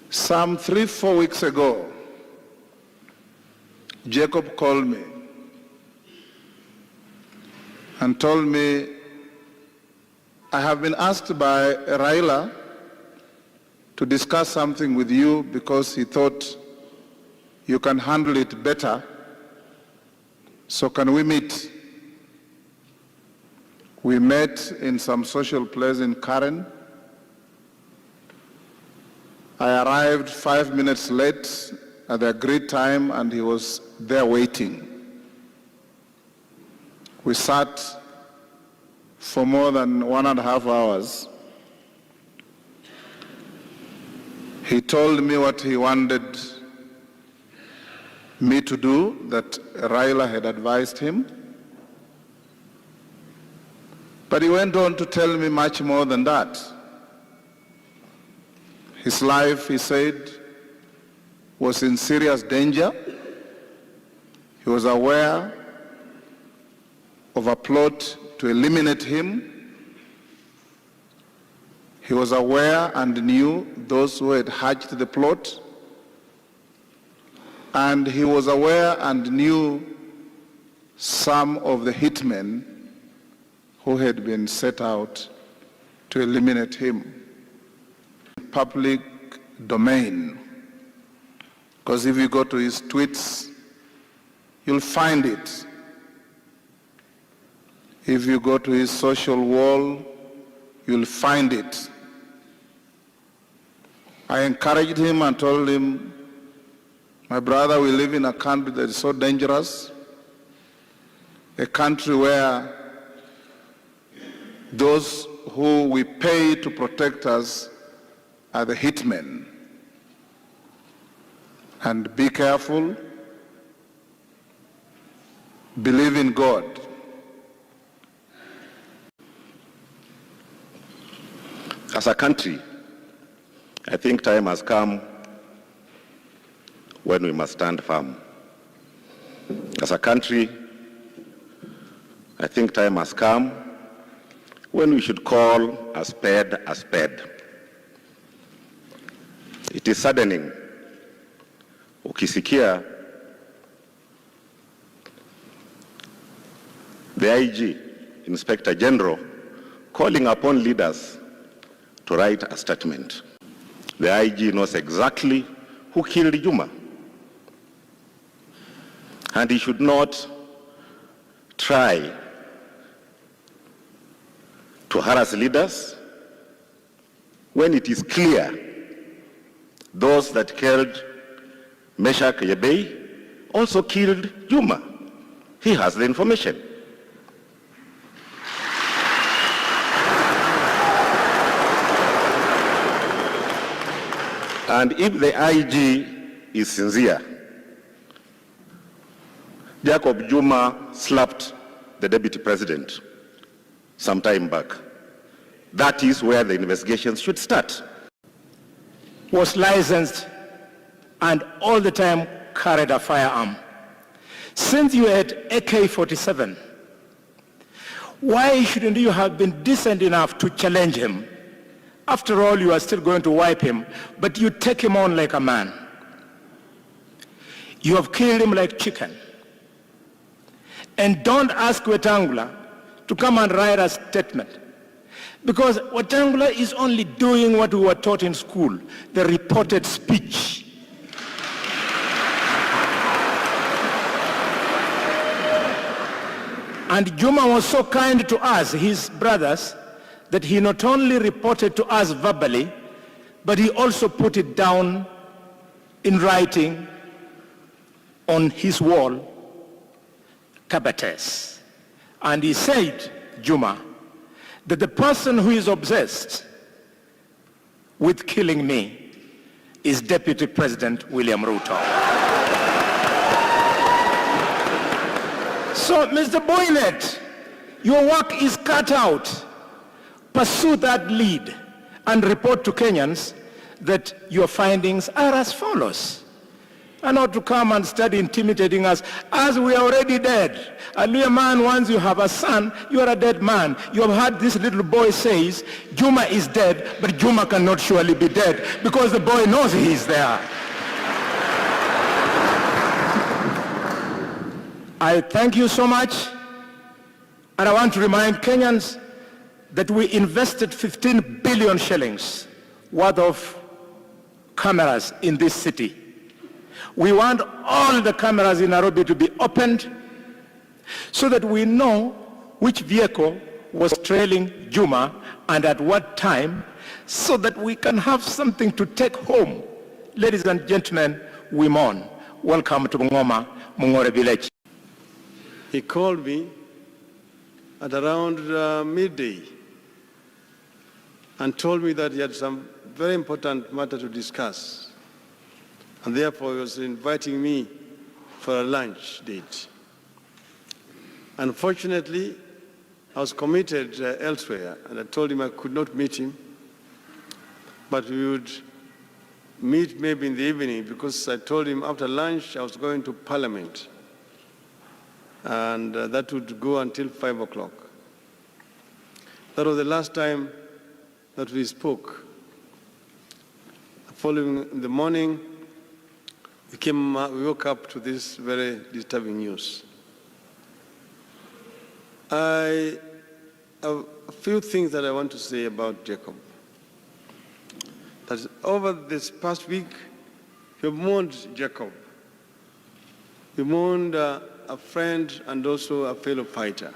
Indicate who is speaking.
Speaker 1: Some 3-4 weeks ago, Jacob called me and told me, I have been asked by Raila to discuss something with you because he thought you can handle it better. So can we meet? We met in some social place in Karen. I arrived 5 minutes late at the agreed time and he was there waiting. We sat for more than 1.5 hours. He told me what he wanted me to do, that Raila had advised him. But he went on to tell me much more than that. His life, he said, was in serious danger. He was aware of a plot to eliminate him. He was aware and knew those who had hatched the plot. And he was aware and knew some of the hitmen who had been set out to eliminate him. Public domain. Because if you go to his tweets, you'll find it. If you go to his social wall, you'll find it. I encouraged him and told him, my brother, we live in a country that is so dangerous, a country where those who we pay to protect us are the hitmen. And be careful, believe in God.
Speaker 2: As a country, I think time has come when we must stand firm. As a country, I think time has come when we should call a spade a spade. It is saddening ukisikia the IG, Inspector General, calling upon leaders to write a statement. The IG knows exactly who killed Juma. And he should not try to harass leaders when it is clear those that killed Meshach Yebei also killed Juma. He has the information. And if the IG is sincere, Jacob Juma slapped the deputy president some time back. That is where the investigations should start.
Speaker 3: Was licensed and all the time carried a firearm. Since you had AK-47, why shouldn't you have been decent enough to challenge him? After all, you are still going to wipe him, but you take him on like a man. You have killed him like chicken. And don't ask Wetangula to come and write a statement. Because Wetangula is only doing what we were taught in school, the reported speech. And Juma was so kind to us, his brothers, that he not only reported to us verbally, but he also put it down in writing on his wall, Kabates. And he said, Juma, that the person who is obsessed with killing me is Deputy President William Ruto. So, Mr. Boynet, your work is cut out. Pursue that lead and report to Kenyans that your findings are as follows. and not to come and start intimidating us as we are already dead. A Luya man, once you have a son, you are a dead man. You have heard this little boy says, Juma is dead, but Juma cannot surely be dead because the boy knows he is there. I thank you so much, and I want to remind Kenyans that we invested 15 billion shillings worth of cameras in this city. We want all the cameras in Nairobi to be opened so that we know which vehicle was trailing Juma and at what time, so that we can have something to take home. Ladies and gentlemen, we mourn. Welcome to Ngoma, Mungore village.
Speaker 4: He called me at around midday and told me that he had some very important matter to discuss, and therefore he was inviting me for a lunch date. Unfortunately, I was committed elsewhere, and I told him I could not meet him, but we would meet maybe in the evening, because I told him after lunch I was going to Parliament, and that would go until 5 o'clock. That was the last time that we spoke. Following in the morning, we woke up to this very disturbing news. I have a few things that I want to say about Jacob. That over this past week, we mourned Jacob. We mourned a friend and also a fellow fighter.